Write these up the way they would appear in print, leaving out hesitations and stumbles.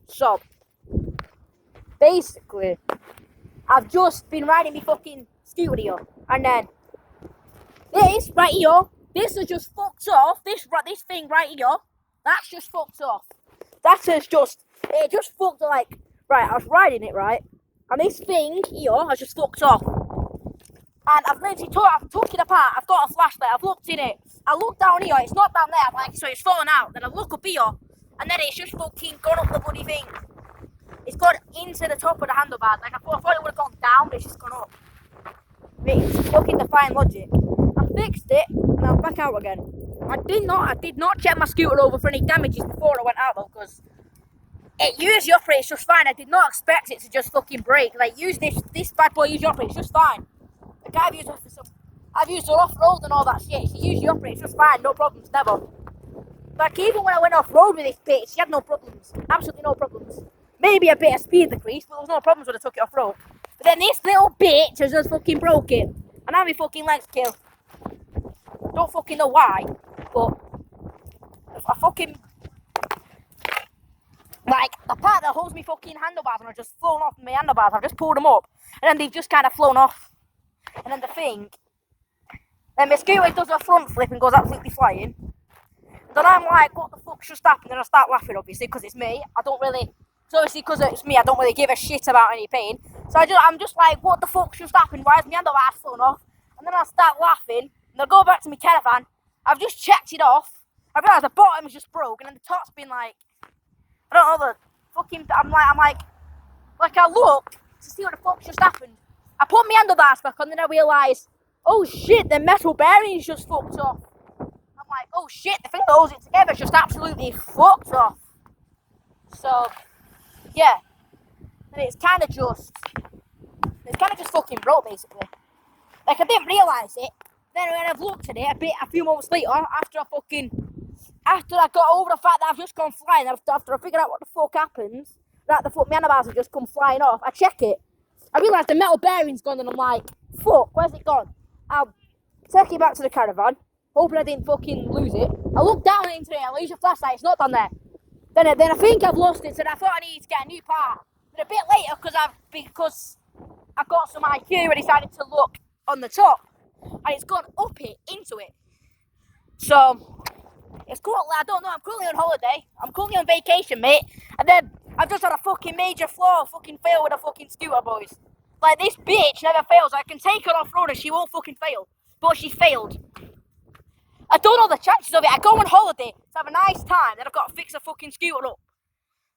So, basically, I've just been riding my fucking scooter here, and then this right here, this is just fucked off. This thing right here, that's just fucked off. It just fucked like, right, I was riding it, right, and this thing here has just fucked off. And I've literally took it apart, I've got a flashlight, I've looked in it, I look down here, it's not down there, I'm like, so it's fallen out, then I look up here, and then it's just fucking gone up the bloody thing. It's gone into the top of the handlebars, like I thought it would have gone down, but it's just gone up. It's fucking defying logic. I fixed it, and I'm back out again. I did not check my scooter over for any damages before I went out though, because it usually operates just fine. I did not expect it to just fucking break. Like, use this bad boy usually operates just fine. Like, I've used it off-road and all that shit. She usually operates just fine, no problems, never. Like, even when I went off-road with this bitch, she had no problems. Absolutely no problems. Maybe a bit of speed decrease, but there was no problems when I took it off-road. But then this little bitch has just fucking broke it. And now my fucking leg's killed. Don't fucking know why, but I fucking... Like, the part that holds me fucking handlebars and I've just flown off my handlebars, I've just pulled them up. And then they've just kind of flown off. And then the thing... Then my scooter does a front flip and goes absolutely flying. Then I'm like, what the fuck's just happened? And I start laughing, obviously, because it's me. I don't really... So obviously, because it's me, I don't really give a shit about any pain. So I'm just like, what the fuck's just happened? Why is my handlebars flown off? And then I start laughing. And I go back to my caravan. I've just checked it off. I realise the bottom is just broke. And then the top's been like... I don't know, the fucking... I'm like... Like, I look to see what the fuck's just happened. I put my handlebars back on, then I realise... Oh shit, the metal bearing's just fucked off. I'm like, oh shit, the thing that holds it together is just absolutely fucked off. So, yeah. And it's kind of just fucking broke, basically. Like, I didn't realise it. Then when I've looked at it a few moments later, after I got over the fact that I've just gone flying, after I figured out what the fuck happens, that the fuck my handlebars have just come flying off, I check it. I realise the metal bearing's gone, and I'm like, fuck, where's it gone? I'll take it back to the caravan, hoping I didn't fucking lose it. I look down into it, I lose the flashlight, it's not down there. Then I think I've lost it, so I thought I needed to get a new part. But a bit later, because I got some IQ, I decided to look on the top, and it's gone up it, into it. So, it's currently, I don't know, I'm currently on holiday, I'm currently on vacation, mate, and then I've just had a fucking major fucking fail with a fucking scooter, boys. Like, this bitch never fails. I can take her off-road and she won't fucking fail. But she failed. I don't know the chances of it. I go on holiday to have a nice time, then I've got to fix a fucking scooter up.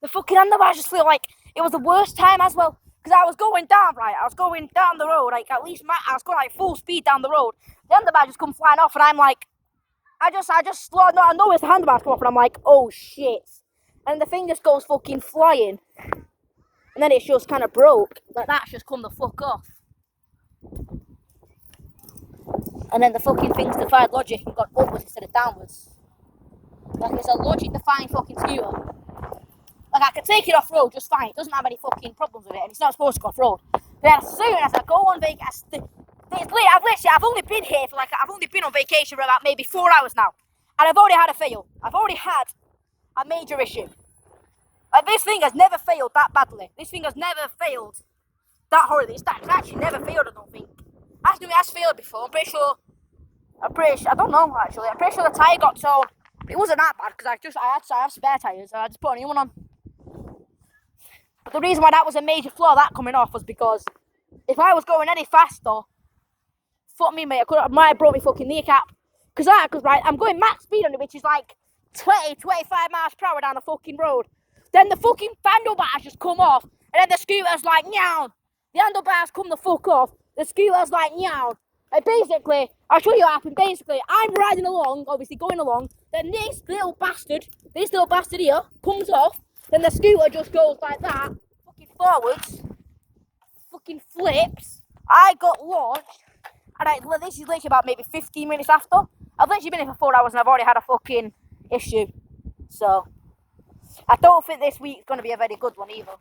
The fucking handlebars just feel like it was the worst time as well. Because I was going down, right? I was going down the road, like, I was going like full speed down the road. The handlebars just come flying off and I'm like, I just slowed, no, I know it's the handlebars come off and I'm like, oh shit. And the thing just goes fucking flying. And then it's just kind of broke. Like, that's just come the fuck off. And then the fucking thing's defied logic and gone upwards instead of downwards. Like, it's a logic-defying fucking scooter. Like, I can take it off-road just fine. It doesn't have any fucking problems with it. And it's not supposed to go off-road. Then as soon as I go on vacation... I've only been here for like... I've only been on vacation for about maybe 4 hours now. And I've already had a fail. I've already had a major issue. Like, this thing has never failed that badly. This thing has never failed that horribly. It's actually never failed, I don't think. Actually, it has failed before. I'm pretty sure, I don't know, actually. I'm pretty sure the tyre got torn. It wasn't that bad, because I have spare tyres, so I just put a new one on. But the reason why that was a major flaw, that coming off, was because if I was going any faster, fuck me, mate, I might have brought me fucking kneecap. Because right, I'm going max speed on it, which is like 20, 25 miles per hour down the fucking road. Then the fucking handlebars just come off, and then the scooter's like, meow. The handlebars come the fuck off, the scooter's like, meow. And basically, I'll show you what happened. Basically, I'm riding along, obviously going along, then this little bastard here, comes off, then the scooter just goes like that, fucking forwards, fucking flips. I got launched, and this is literally about maybe 15 minutes after. I've literally been here for 4 hours, and I've already had a fucking issue. So... I don't think this week's going to be a very good one either.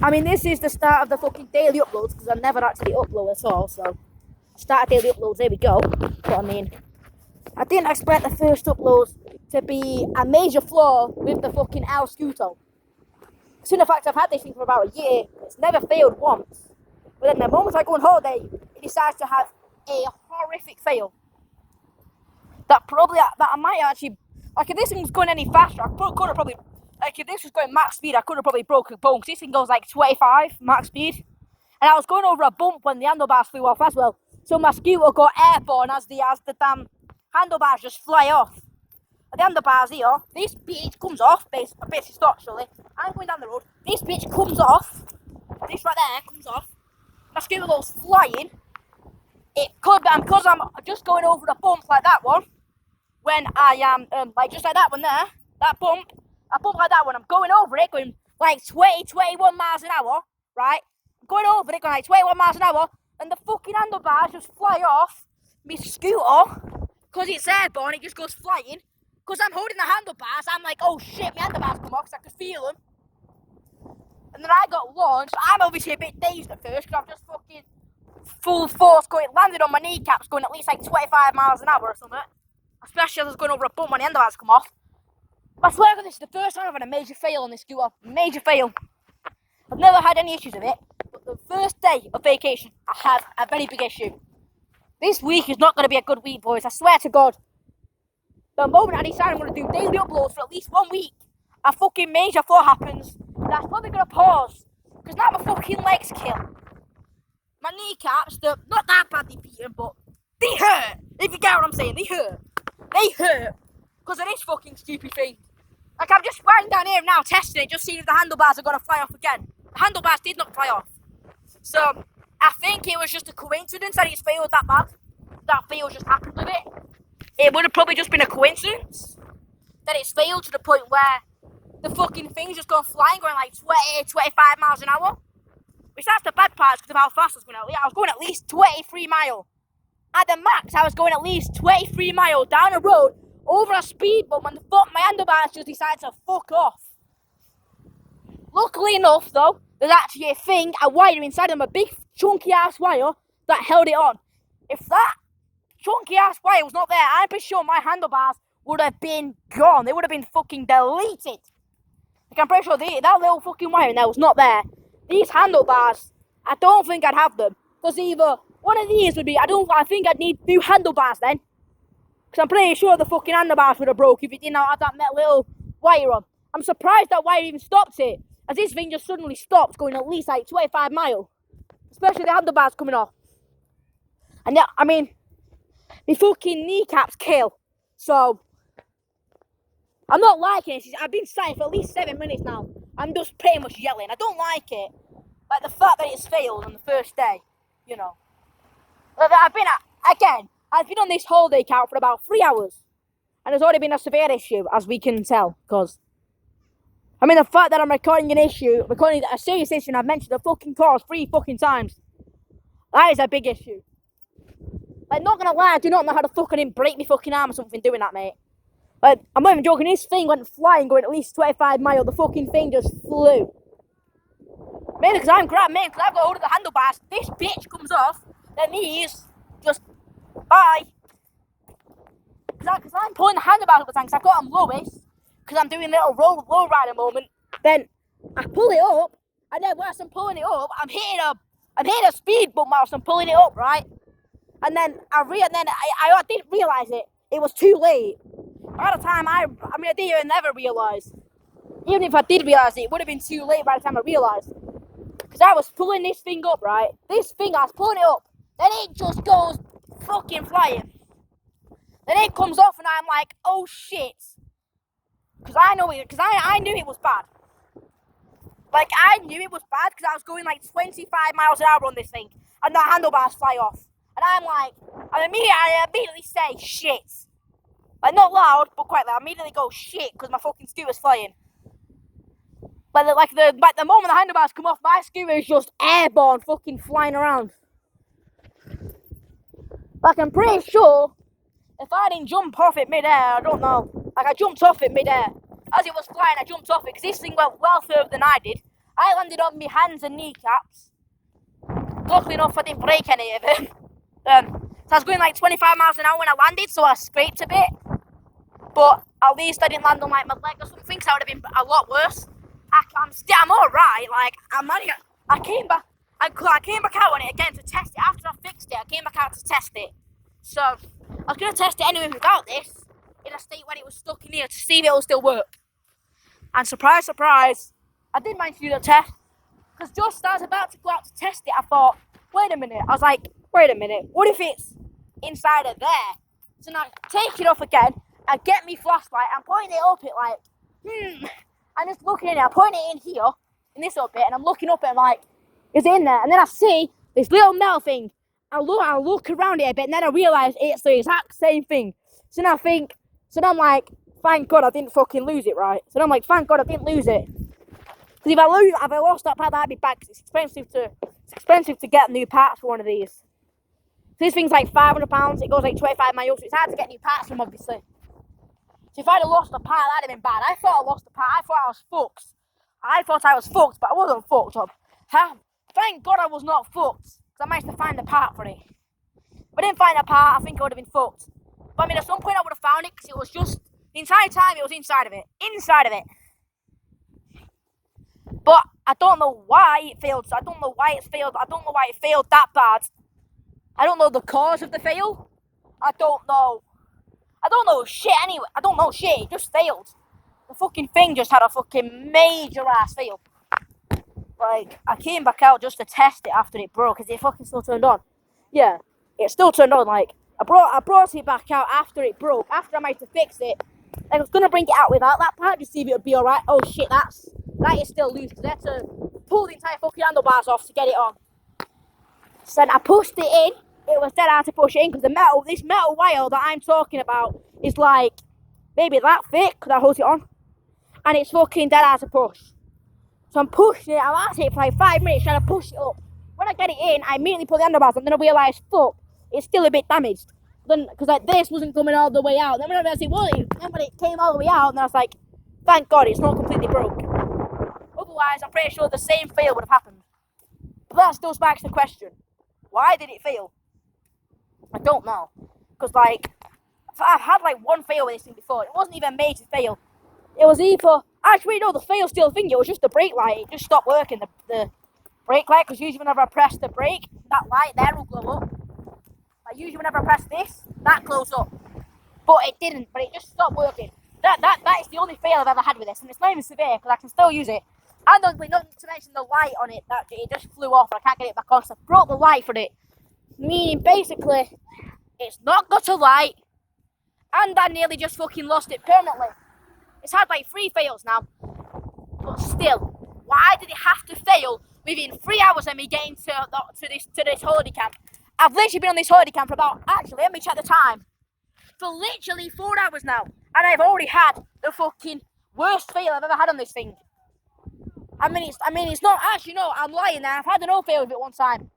I mean, this is the start of the fucking daily uploads, because I never actually upload at all, so... Start daily uploads, there we go. But I mean... I didn't expect the first uploads to be a major flaw with the fucking L Scuto. Considering the fact I've had this thing for about a year, it's never failed once. But then the moment I go on holiday, it decides to have a horrific fail. That I might actually, like if this thing was going any faster, I could have probably, like if this was going max speed, I could have probably broken a bone, because this thing goes like 25 max speed. And I was going over a bump when the handlebars flew off as well. So my scooter got airborne as the damn handlebars just fly off. The handlebars here, this bitch comes off, basically stops surely. I'm going down the road, this bitch comes off, this right there comes off, my scooter goes flying. It could be because I'm just going over a bump like that one, when I am, like just like that one there, a bump like that one, I'm going over it, going like 21 miles an hour, right? I'm going over it, going like 21 miles an hour, and the fucking handlebars just fly off my scooter, because it's airborne, it just goes flying. Because I'm holding the handlebars, I'm like, oh shit, my handlebars come off, because I could feel them. And then I got launched. I'm obviously a bit dazed at first, because I've just fucking full force landed on my kneecaps, going at least like 25 miles an hour or something. Especially as I was going over a bump when the handlebars come off. I swear to God, this is the first time I've had a major fail on this scooter. Major fail. I've never had any issues with it, but the first day of vacation, I had a very big issue. This week is not going to be a good week, boys. I swear to God. The moment I decide I'm going to do daily uploads for at least 1 week, a fucking major flaw happens. That's probably going to pause, because now my fucking legs kill. My kneecaps, they're not that badly beaten, but they hurt. If you get what I'm saying, they hurt. They hurt because of this fucking stupid thing. Like, I'm just riding down here now, testing it, just seeing if the handlebars are going to fly off again. The handlebars did not fly off. So, I think it was just a coincidence that it's failed that bad. That fail just happened with it. It would have probably just been a coincidence that it's failed to the point where the fucking thing's just gone flying, going like 25 miles an hour. Which that's the bad part, because of how fast I was going. I was going at least 23 miles. At the max, I was going at least 23 miles down the road over a speed bump, and my handlebars just decided to fuck off. Luckily enough, though, there's actually a wire inside of them, a big chunky ass wire that held it on. If that chunky ass wire was not there, I'm pretty sure my handlebars would have been gone. They would have been fucking deleted. Like, I'm pretty sure that little fucking wire in there was not there. These handlebars, I don't think I'd have them. Because either one of these would be, I think I'd need new handlebars then. Because I'm pretty sure the fucking handlebars would have broke if it didn't have that little wire on. I'm surprised that wire even stopped it. As this thing just suddenly stopped going at least like 25 miles. Especially the handlebars coming off. And yeah, I mean, my fucking kneecaps kill. So, I'm not liking it. I've been sat for at least 7 minutes now. I'm just pretty much yelling. I don't like it. Like the fact that it's failed on the first day, you know. I've been on this holiday count for about 3 hours. And there's already been a severe issue, as we can tell. Because, I mean, the fact that I'm recording a serious issue, and I've mentioned the fucking cause 3 fucking times. That is a big issue. Like, not gonna lie, I do not know how to fucking break my fucking arm or something doing that, mate. Like, I'm not even joking, this thing went flying, going at least 25 miles, the fucking thing just flew. Mainly because I'm grabbing, because I've got hold of the handlebars, this bitch comes off, then these just, bye. Because I'm pulling the handlebars up the time, because I've got them lowest, because I'm doing a little low rider moment, then I pull it up, and then whilst I'm pulling it up, I'm hitting a speed bump whilst I'm pulling it up, right? And then I didn't realise it. It was too late. By the time I didn't even never realise. Even if I did realise it, it would have been too late by the time I realised. Because I was pulling this thing up, right? This thing, I was pulling it up. Then it just goes fucking flying. Then it comes off and I'm like, oh shit. Because I knew it was bad. Like, I knew it was bad because I was going like 25 miles an hour on this thing. And the handlebars fly off. And I'm like, I immediately say shit. Like, not loud, but quite loud. I immediately go shit because my fucking scooter's flying. But the moment the handlebars come off, my scooter is just airborne, fucking flying around. Like, I'm pretty sure if I didn't jump off it mid-air, I don't know. Like, I jumped off it mid-air. As it was flying, I jumped off it because this thing went well further than I did. I landed on my hands and kneecaps. Luckily enough, I didn't break any of it. So I was going like 25 miles an hour when I landed, so I scraped a bit. But at least I didn't land on like my leg or something, so I would have been a lot worse. I'm alright, like, I came back out on it again to test it. After I fixed it, I came back out to test it. So, I was going to test it anyway without this, in a state when it was stuck in here to see if it will still work. And surprise, surprise, I did manage to do the test. Because just as I was about to go out to test it, I thought, wait a minute. I was like, wait a minute, what if it's inside of there? So now, take it off again, and get me flashlight, and point it up it like, I'm just looking in it, I point it in here, in this up bit, and I'm looking up it, and I'm like, is it in there? And then I see this little metal thing. I look around it a bit, and then I realise it's the exact same thing. So now I'm like, thank God I didn't fucking lose it, right? So now I'm like, thank God I didn't lose it. Because if I lost that part, that'd be bad, because it's expensive to get new parts for one of these. So this thing's like £500, it goes like 25 miles, so it's hard to get new parts from, obviously. So if I'd have lost the part, that'd have been bad. I thought I lost the part, I thought I was fucked, but I wasn't fucked up. Thank God I was not fucked, because I managed to find the part for it. If I didn't find the part, I think I would have been fucked. But I mean, at some point I would have found it, because it was just, the entire time it was inside of it. But I don't know why it failed, I don't know why it failed that bad. I don't know the cause of the fail. I don't know shit anyway. I don't know shit, it just failed. The fucking thing just had a fucking major ass fail. Like, I came back out just to test it after it broke, because it fucking still turned on. Yeah, it still turned on, like, I brought it back out after it broke, after I managed to fix it. I was gonna bring it out without that part, just see if it would be alright. Oh shit, that is still loose, because I had to pull the entire fucking handlebars off to get it on. So then I pushed it in. It was dead hard to push it in, because this metal wire that I'm talking about is like, maybe that thick, because I hold it on. And it's fucking dead hard to push. So I'm pushing it, I'm at it for like 5 minutes trying to push it up. When I get it in, I immediately pull the handlebars and then I realise, fuck, it's still a bit damaged. Then, because like this wasn't coming all the way out. Then when I realised it wasn't, then when it came all the way out, then I was like, thank God it's not completely broke. Otherwise, I'm pretty sure the same fail would have happened. But that still sparks the question, why did it fail? I don't know. Because like, I've had like one fail with this thing before. It wasn't even a major fail. It was either, actually no, the fail still thing, it was just the brake light. It just stopped working, the brake light, because usually whenever I press the brake, that light there will glow up. Like usually whenever I press this, that glows up. But it didn't, but it just stopped working. That is the only fail I've ever had with this, and it's not even severe, because I can still use it. And not to mention the light on it, that it just flew off, and I can't get it back on, so I broke the light for it. Meaning, basically, it's not got a light, and I nearly just fucking lost it permanently. It's had like 3 fails now, but still, why did it have to fail within 3 hours of me getting to this holiday camp? I've literally been on this holiday camp for about, actually, let me check the time, for literally 4 hours now, and I've already had the fucking worst fail I've ever had on this thing. I mean, it's not, actually, no, I'm lying there, I've had an old fail with it one time.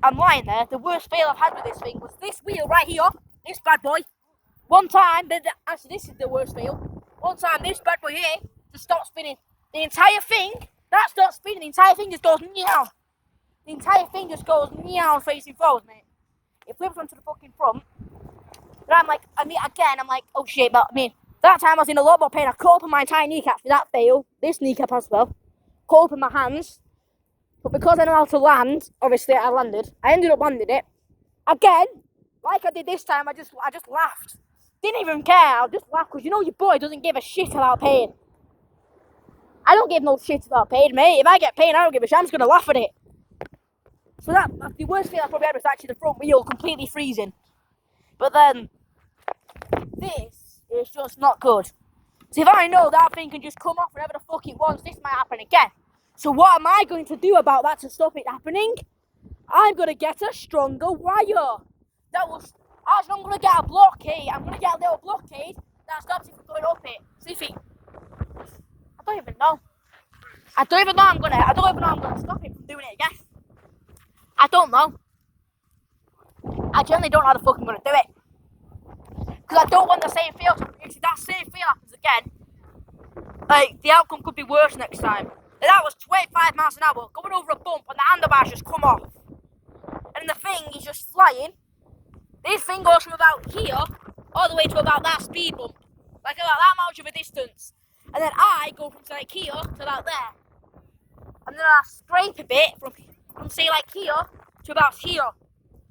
I'm lying there, the worst fail I've had with this thing was this wheel right here, this bad boy. One time, actually this is the worst fail. One time this bad boy here just stopped spinning. The entire thing, that stopped spinning, the entire thing just goes meow. The entire thing just goes meow facing forwards, mate. It flips onto the fucking front. But I'm like, oh shit, but I mean, that time I was in a lot more pain. I cut open my entire kneecap for that fail. This kneecap as well. Cut open my hands. But because I know how to land, obviously I landed. I ended up landing it. Again, like I did this time, I just laughed. Didn't even care, I just laughed, because you know your boy doesn't give a shit about pain. I don't give no shit about pain, mate. If I get pain, I don't give a shit, I'm just going to laugh at it. So that's the worst thing I probably had was actually the front wheel completely freezing. But then, this is just not good. So if I know that thing can just come off whenever the fuck it wants, this might happen again. So what am I going to do about that to stop it happening? I'm going to get a stronger wire. Actually, I'm going to get a blockade. I'm going to get a little blockade that stops it from going up it. See if it... I don't even know I'm going to stop it from doing it again. I don't know. I generally don't know how the fuck I'm going to do it. Because I don't want the same feel. If that same feel happens again, like, the outcome could be worse next time. And that was 25 miles an hour, going over a bump, and the handlebars just come off. And the thing is just flying. This thing goes from about here all the way to about that speed bump. Like about that much of a distance. And then I go from like here to about there. And then I scrape a bit from say like here to about here.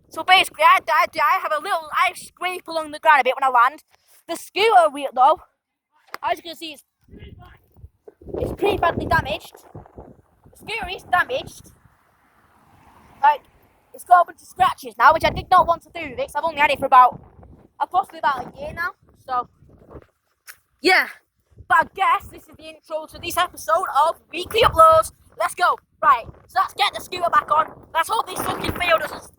So basically I scrape along the ground a bit when I land. The scooter wheel though, as you can see, it's pretty badly damaged. The scooter is damaged. Like, it's got a bunch of scratches now, which I did not want to do with it, 'cause I've only had it for possibly about a year now. So, yeah. But I guess this is the intro to this episode of Weekly Uploads. Let's go. Right, so let's get the scooter back on. Let's hope this fucking fail doesn't...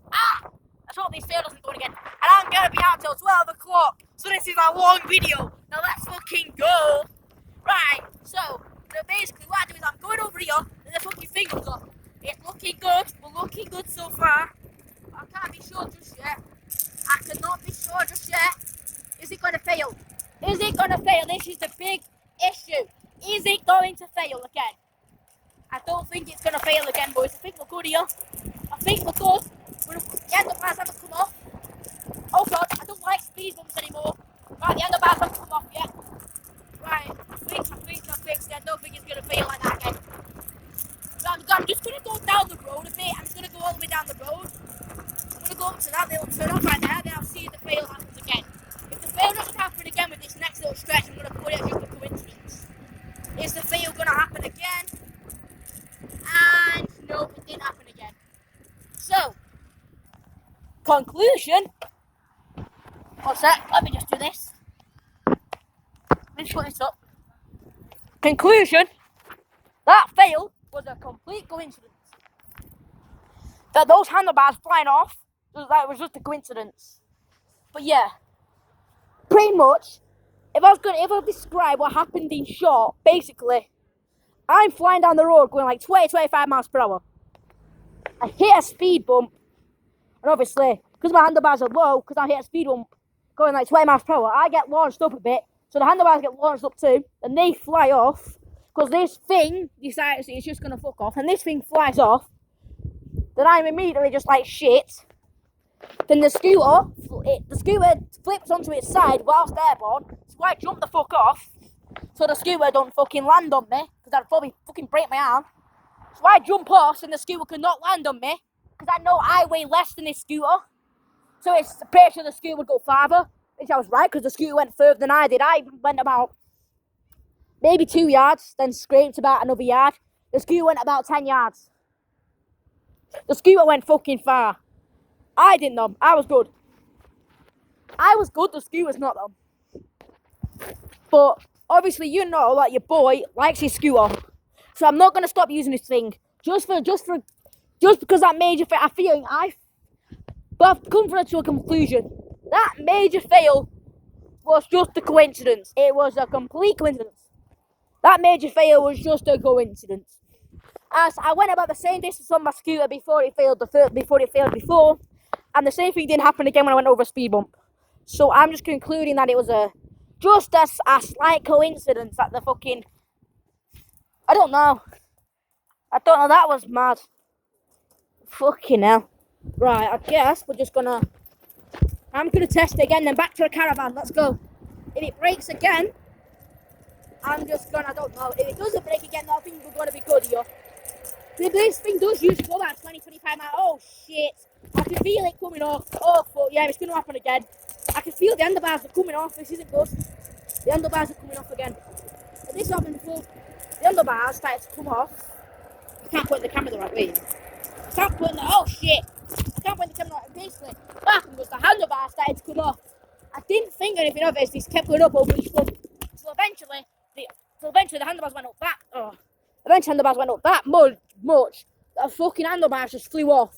Let's hope this fail doesn't go again. And I'm going to be out till 12 o'clock. So this is a long video. Now let's fucking go. Right, so basically what I do is I'm going over here and the fucking thing goes off. It's looking good. We're looking good so far. But I can't be sure just yet. I cannot be sure just yet. Is it going to fail? Is it going to fail? This is the big issue. Is it going to fail again? I don't think it's going to fail again, boys. I think we're good here. I think we're good. The handlebars haven't come off. Oh god, I don't like speed bumps anymore. Right, the handlebars haven't come off yet. Right, I fixed it. I don't think it's going to fail like that again. So I'm just going to go down the road a bit. I'm just going to go all the way down the road. I'm going to go up to that little turn off right there. Then I'll see if the fail happens again. If the fail doesn't happen again with this next little stretch, I'm going to put it as just a coincidence. Is the fail going to happen again? And nope, it didn't happen again. So, conclusion. What's that? Let me just do this. Let's put this up. Conclusion. That fail was a complete coincidence. That those handlebars flying off, that was just a coincidence. But yeah, pretty much, if I describe what happened in short, basically, I'm flying down the road going like 20-25 miles per hour. I hit a speed bump, and obviously, because my handlebars are low, because I hit a speed bump going like 20 miles per hour, I get launched up a bit, so the handlebars get launched up too, and they fly off, because this thing decides it's just going to fuck off, and this thing flies off, then I'm immediately just like shit. Then the scooter flips onto its side whilst airborne, so I jump the fuck off, so the scooter don't fucking land on me, because I'd probably fucking break my arm. So I jump off, and the scooter cannot land on me, because I know I weigh less than this scooter. So it's pretty sure the scooter would go farther, which I was right, because the scooter went further than I did. I went about maybe 2 yards, then scraped about another yard. The scooter went about 10 yards. The scooter went fucking far. I didn't know. I was good. I was good, the scooter's not though. But obviously you know that your boy likes his scooter. So I'm not going to stop using this thing. Just because that major fail, but I've come to a conclusion. That major fail was just a coincidence. It was a complete coincidence. That major fail was just a coincidence. As I went about the same distance on my scooter before it failed before, and the same thing didn't happen again when I went over a speed bump. So I'm just concluding that it was just a slight coincidence that the fucking... I don't know. That was mad. Fucking hell. Right, I guess we're just gonna... I'm gonna test it again, then back to the caravan. Let's go. If it breaks again, I'm just gonna... I don't know. If it doesn't break again, I think we're gonna be good here. If this thing does usually go about 20-25 miles... Oh, shit. I can feel it coming off. Oh, fuck. Yeah, it's gonna happen again. I can feel the handlebars are coming off. This isn't good. The handlebars are coming off again. If this happens, the handlebars started to come off. I can't point the camera the right way. Oh shit! I can't point the camera right way. Basically, what happened was the handlebars started to come off. I didn't think anything of it. This kept going up over each one. So eventually the handlebars went up that. Eventually, handlebars went up that much that the fucking handlebars just flew off.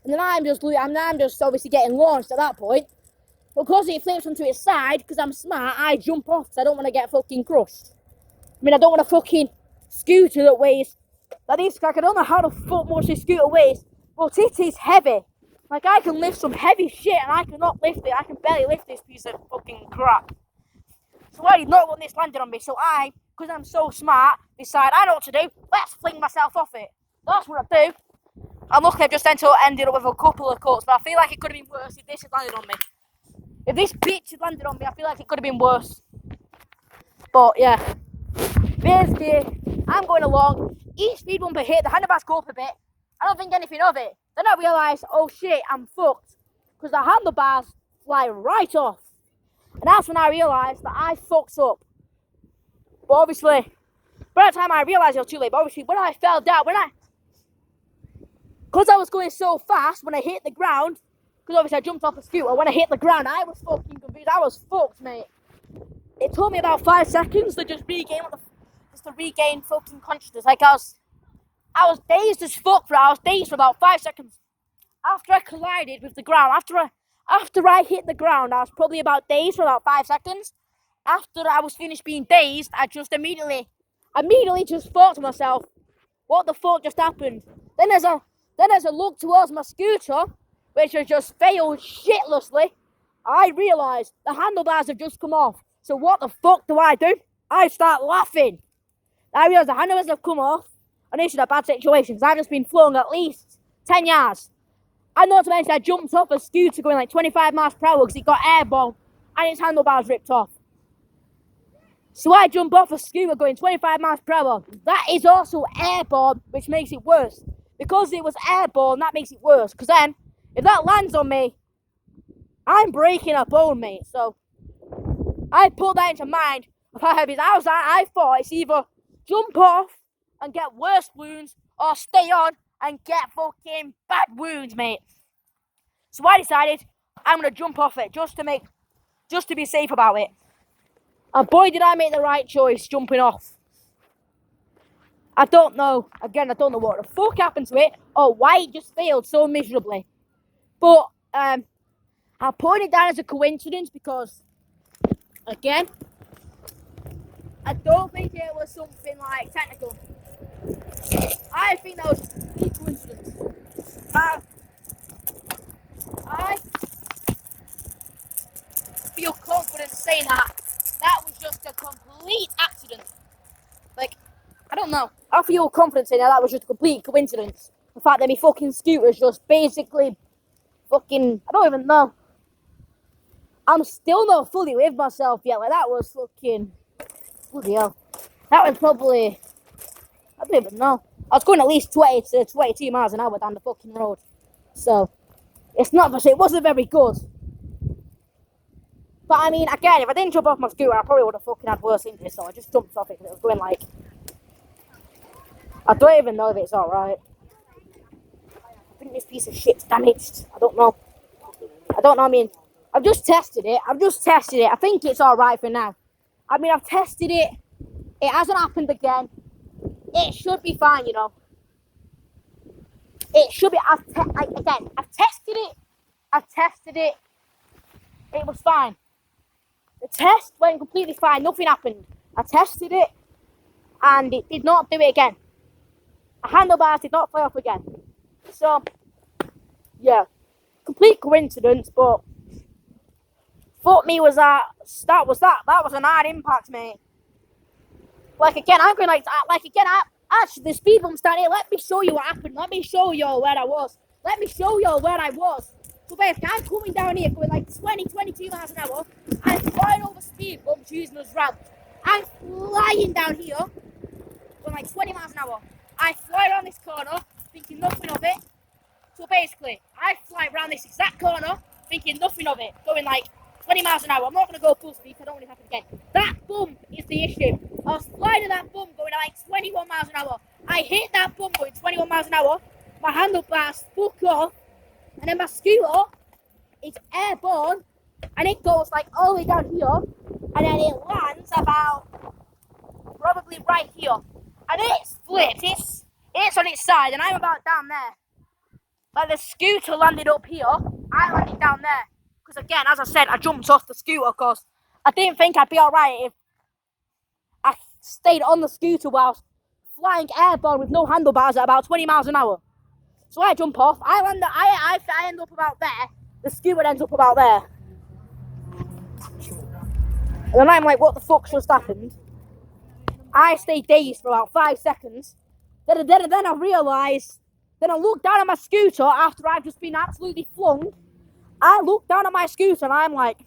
And then I'm just obviously getting launched at that point. Because it flips onto its side, because I'm smart, I jump off because I don't want to get fucking crushed. I mean, I don't want a fucking scooter that weighs... I don't know how the fuck much this scooter weighs, but it is heavy. Like, I can lift some heavy shit, and I cannot lift it. I can barely lift this piece of fucking crap. So I did not want this landing on me, so I, because I'm so smart, decide I know what to do. Let's fling myself off it. That's what I do. And luckily I've just ended up with a couple of cuts, but I feel like it could have been worse if this had landed on me. If this bitch had landed on me, I feel like it could have been worse. But yeah, basically, I'm going along. Each speed bumper hit, the handlebars go up a bit. I don't think anything of it. Then I realise, oh shit, I'm fucked. Because the handlebars fly right off. And that's when I realised that I fucked up. But obviously, by the time I realised it was too late, but obviously when I fell down, because I was going so fast, when I hit the ground, because obviously I jumped off a scooter, when I hit the ground, I was fucking confused. I was fucked, mate. It took me about 5 seconds to just regain fucking consciousness. Like I was dazed as fuck I was dazed for about 5 seconds. After I collided with the ground, after I hit the ground, I was probably about dazed for about 5 seconds. After I was finished being dazed, I just immediately just thought to myself, what the fuck just happened? Then as I looked towards my scooter, which had just failed shitlessly, I realised the handlebars have just come off. So what the fuck do? I start laughing. I realise the handlebars have come off, and this is a bad situation, because I've just been flung at least 10 yards. And not to mention I jumped off a scooter going like 25 miles per hour because it got airborne, and its handlebars ripped off. So I jump off a scooter going 25 miles per hour. That is also airborne, which makes it worse. Because it was airborne, that makes it worse. Because then, if that lands on me, I'm breaking a bone, mate. So I put that into mind of how heavy it is. I thought it's either jump off and get worse wounds, or stay on and get fucking bad wounds, mate. So I decided I'm gonna jump off it just to be safe about it. And boy, did I make the right choice jumping off. I don't know what the fuck happened to it or why it just failed so miserably. But I put it down as a coincidence because, again, I don't think it was something like technical. I think that was a complete coincidence. I feel confident saying that was just a complete accident. Like, I don't know. I feel confident saying that was just a complete coincidence. The fact that my fucking scooter's just basically fucking, I don't even know. I'm still not fully with myself yet. Like, that was fucking, bloody hell. That was probably, I don't even know. I was going at least 20 to 22 miles an hour down the fucking road. So, it wasn't very good. But I mean, again, if I didn't jump off my scooter, I probably would have fucking had worse injuries. So I just jumped off it because it was going like, I don't even know if it's alright. I think this piece of shit's damaged. I don't know. I mean, I've just tested it. I think it's alright for now. I mean, I've tested it. It hasn't happened again. It should be fine, you know. It should be. I've tested it. It was fine. The test went completely fine. Nothing happened. I tested it, and it did not do it again. The handlebars did not fly off again. So, yeah, complete coincidence. But fuck me, was that was an hard impact, mate. Like again, I'm going actually the speed bump's down here. Let me show you what happened. Let me show you where I was. So basically, I'm coming down here going like 22 miles an hour. I'm flying over speed bumps using those ramps. I'm flying down here going like 20 miles an hour. I fly around this corner thinking nothing of it. So basically, I fly around this exact corner thinking nothing of it, going like 20 miles an hour. I'm not going to go full speed, I don't want it to happen again. That bump is the issue. I was flying at that bump going at like 21 miles an hour. I hit that bump going 21 miles an hour. My handlebars fuck off. And then my scooter, it's airborne, and it goes like all the way down here, and then it lands about probably right here. And it's flipped, it's on its side, and I'm about down there. Like the scooter landed up here, I landed down there. Because again, as I said, I jumped off the scooter because I didn't think I'd be alright if I stayed on the scooter whilst flying airborne with no handlebars at about 20 miles an hour. So I jump off, I end up about there, the scooter ends up about there. And then I'm like, what the fuck just happened? I stay dazed for about 5 seconds. Then I realise Then I look down at my scooter after I've just been absolutely flung. I look down at my scooter and I'm like,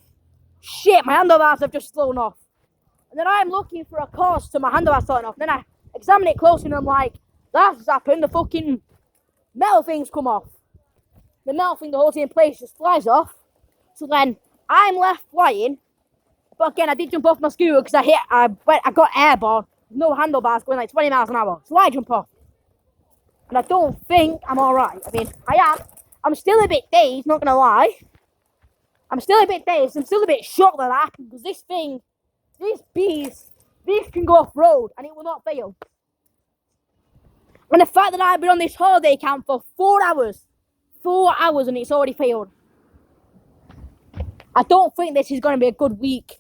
shit, my handlebars have just flown off. And then I'm looking for a cause to my handlebars falling off. Then I examine it closely and I'm like, that's happened. The fucking metal thing's come off. The metal thing that holds it in place just flies off. So then I'm left flying. But again, I did jump off my scooter because I got airborne. No handlebars going like 20 miles an hour. So I jump off. And I don't think I'm alright. I mean, I am. I'm still a bit dazed, not gonna lie. I'm still a bit dazed. I'm still a bit shocked that happened because this can go off-road and it will not fail. And the fact that I've been on this holiday camp for 4 hours and it's already failed. I don't think this is going to be a good week.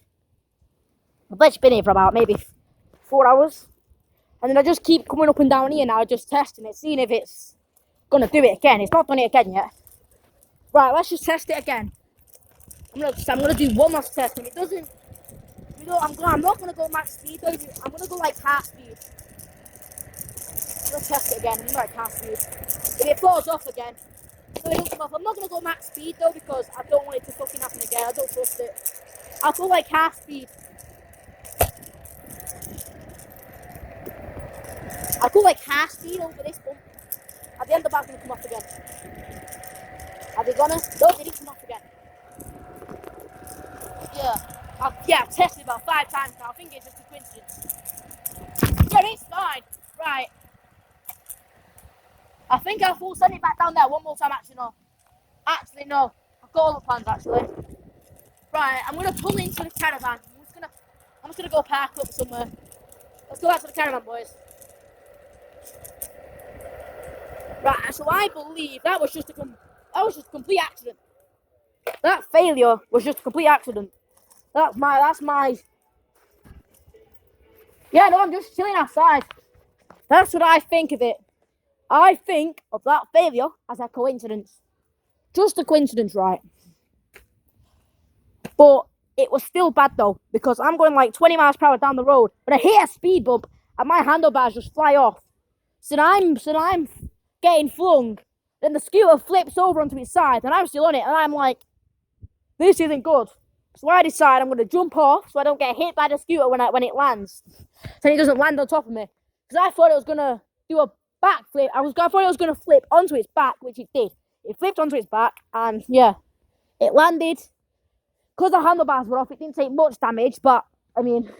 I've literally been here for about maybe 4 hours. And then I just keep coming up and down here now, just testing it, seeing if it's going to do it again. It's not done it again yet. Right, let's just test it again. I'm gonna do one last test. If it doesn't, I'm not going to go max speed. I'm going to go like half speed. Let's test it again. I'm going to go like half speed. If it falls off again, so it doesn't come off. I'm not going to go max speed though because I don't want it to fucking happen again. I don't trust it. I'll go like half speed. I'll go like half speed over this bump. At the end the back's going to come off again. Are they gonna? No, they didn't come off again. Yeah, I've tested about 5 times now. I think it's just a coincidence. Yeah, it's fine. Right. I think I'll send it back down there one more time. Actually, no. I've got all the plans actually. Right, I'm gonna pull into the caravan. I'm just gonna go park up somewhere. Let's go back to the caravan, boys. Right, so I believe that was just a complete accident. That failure was just a complete accident. That's my. Yeah, no, I'm just chilling outside. That's what I think of it. I think of that failure as a coincidence. Just a coincidence, right? But it was still bad though, because I'm going like 20 miles per hour down the road, but I hit a speed bump and my handlebars just fly off. So I'm getting flung. Then the scooter flips over onto its side and I'm still on it and I'm like, this isn't good. So I decide I'm going to jump off so I don't get hit by the scooter when it lands. So it doesn't land on top of me. Because I thought it was going to do a backflip. I thought it was going to flip onto its back, which it did. It flipped onto its back and yeah, it landed. Because the handlebars were off, it didn't take much damage, but I mean,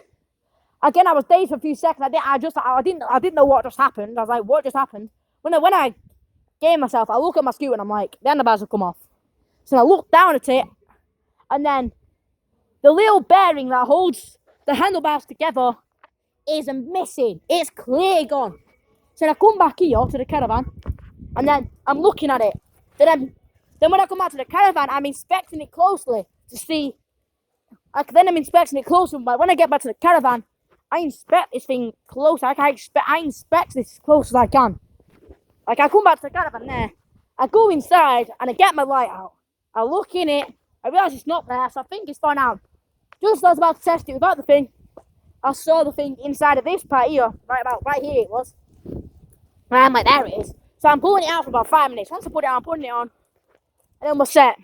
again, I was dazed for a few seconds. I didn't know what just happened. I was like, what just happened? When I gave myself, I look at my scooter and I'm like, the handlebars have come off. So I look down at it, and then the little bearing that holds the handlebars together is missing. It's clear gone. So I come back here to the caravan, and then I'm looking at it. Then when I come back to the caravan, I'm inspecting it closely to see. Then I'm inspecting it closely. But when I get back to the caravan, I inspect this thing close. I inspect this as close as I can. Like I come back to the caravan there. I go inside and I get my light out. I look in it. I realise it's not there, so I think it's fine out. Just as I was about to test it without the thing, I saw the thing inside of this part here. Right here it was. And I'm like, there it is. So I'm pulling it out for about 5 minutes. Once I put it on, I'm putting it on. And then we're set.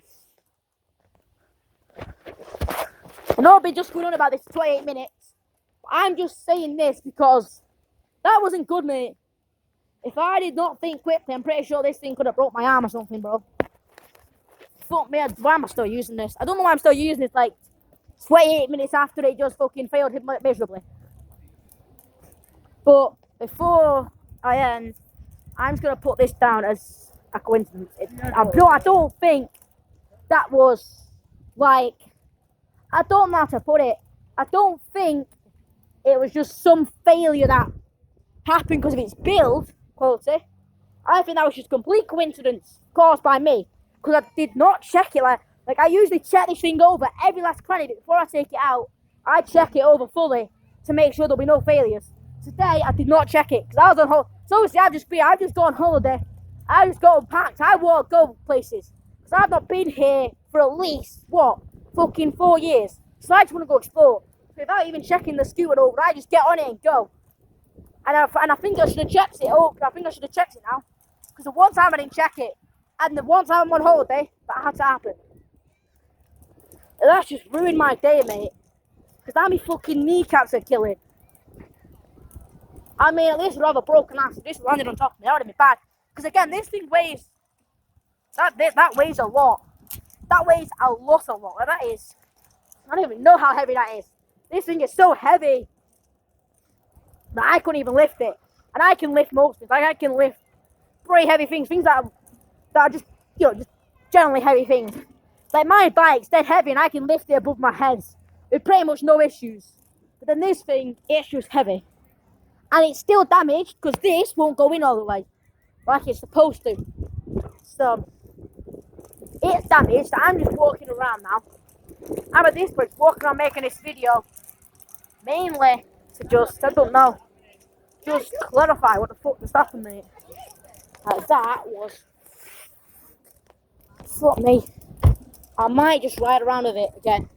I know I've been just going on about this for 28 minutes. But I'm just saying this because that wasn't good, mate. If I did not think quickly, I'm pretty sure this thing could have broke my arm or something, bro. Fuck me, why am I still using this? I don't know why I'm still using it like 28 minutes after it just fucking failed miserably. But before I end, I'm just going to put this down as a coincidence. I don't think that was like, I don't know how to put it. I don't think it was just some failure that happened because of its build quality. I think that was just complete coincidence caused by me because I did not check it. Like I usually check this thing over every last credit before I take it out. I check it over fully to make sure there'll be no failures. Today I did not check it because I was on holiday. So obviously I've just gone on holiday. I just got unpacked. I won't go places because I've not been here for at least fucking 4 years. So I just want to go explore. So without even checking the scooter over, I just get on it and go. And I think I should have checked it. I think I should have checked it now. Because the one time I didn't check it, and the one time I'm on holiday, that had to happen. And that's just ruined my day, mate. Because now my fucking kneecaps are killing. I mean, at least I'd have a broken ass. If this landed on top of me, that would have been bad. Because again, this thing weighs, that weighs a lot. That weighs a lot. And that is, I don't even know how heavy that is. This thing is so heavy that I couldn't even lift it. And I can lift most things. Like, I can lift pretty heavy things. Things that are just, just generally heavy things. Like, my bike's dead heavy and I can lift it above my head with pretty much no issues. But then this thing, it's just heavy. And it's still damaged because this won't go in all the way like it's supposed to. So, it's damaged. I'm just walking around now. I'm at this point walking around making this video mainly to just, I don't know, just clarify what the fuck just happened, mate. That was, fuck me. I might just ride around with it again.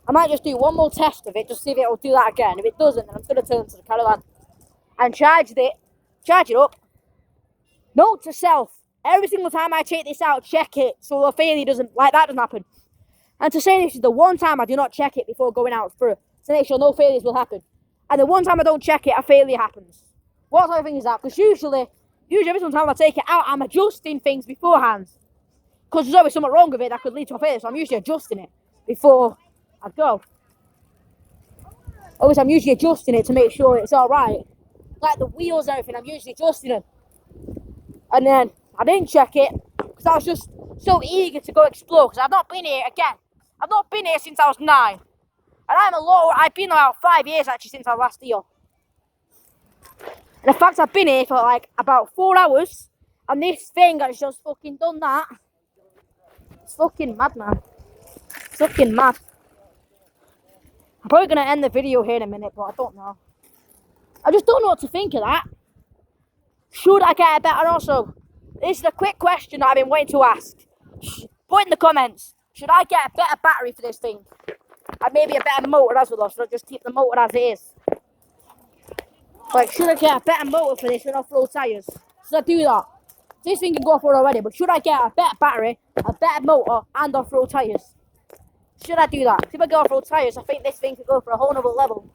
I might just do one more test of it, just see if it'll do that again. If it doesn't, then I'm going to turn to the caravan and charge it up. Note to self, every single time I take this out, check it so the failure doesn't happen. And to say this is the one time I do not check it before going out through, to make sure no failures will happen. And the one time I don't check it, a failure happens. What sort of thing is that? Because usually every single time I take it out, I'm adjusting things beforehand. Because there's always something wrong with it that could lead to a failure, so I'm usually adjusting it before I go. Always, I'm usually adjusting it to make sure it's alright. Like the wheels and everything, I'm usually adjusting them. And then I didn't check it because I was just so eager to go explore. Because I've not been here since I was 9. And I've been about 5 years actually since I was last here. And the fact I've been here for like about 4 hours and this thing has just fucking done that. It's fucking mad, man. It's fucking mad. I'm probably going to end the video here in a minute, but I don't know. I just don't know what to think of that. Should I get a better? And also, this is a quick question that I've been waiting to ask. Put in the comments. Should I get a better battery for this thing? And maybe a better motor as well, or should I just keep the motor as it is? Like, should I get a better motor for this with off-road tyres? Should I do that? This thing can go off-road already, but should I get a better battery, a better motor, and off-road tyres? Should I do that? If I go off-road tyres, I think this thing could go for a whole other level.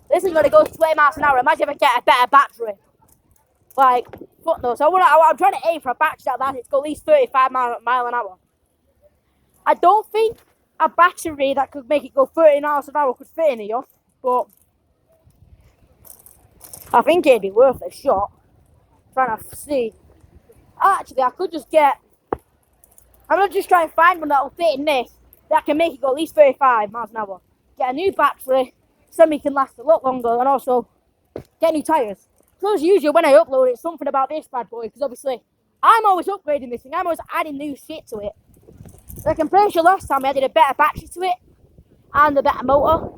This is going to go 20 miles an hour. Imagine if I get a better battery. Like, fuck no. So I'm trying to aim for a battery that to go at least 35 mile an hour. I don't think a battery that could make it go 30 miles an hour could fit in here, but I think it'd be worth a shot. Trying to see. Actually, I could just get. I'm gonna just try and find one that'll fit in this that can make it go at least 35 miles an hour. Get a new battery, something can last a lot longer, and also get new tyres. Because usually when I upload it's something about this bad boy, because obviously I'm always upgrading this thing, I'm always adding new shit to it. Like I'm pretty sure last time I added a better battery to it, and a better motor,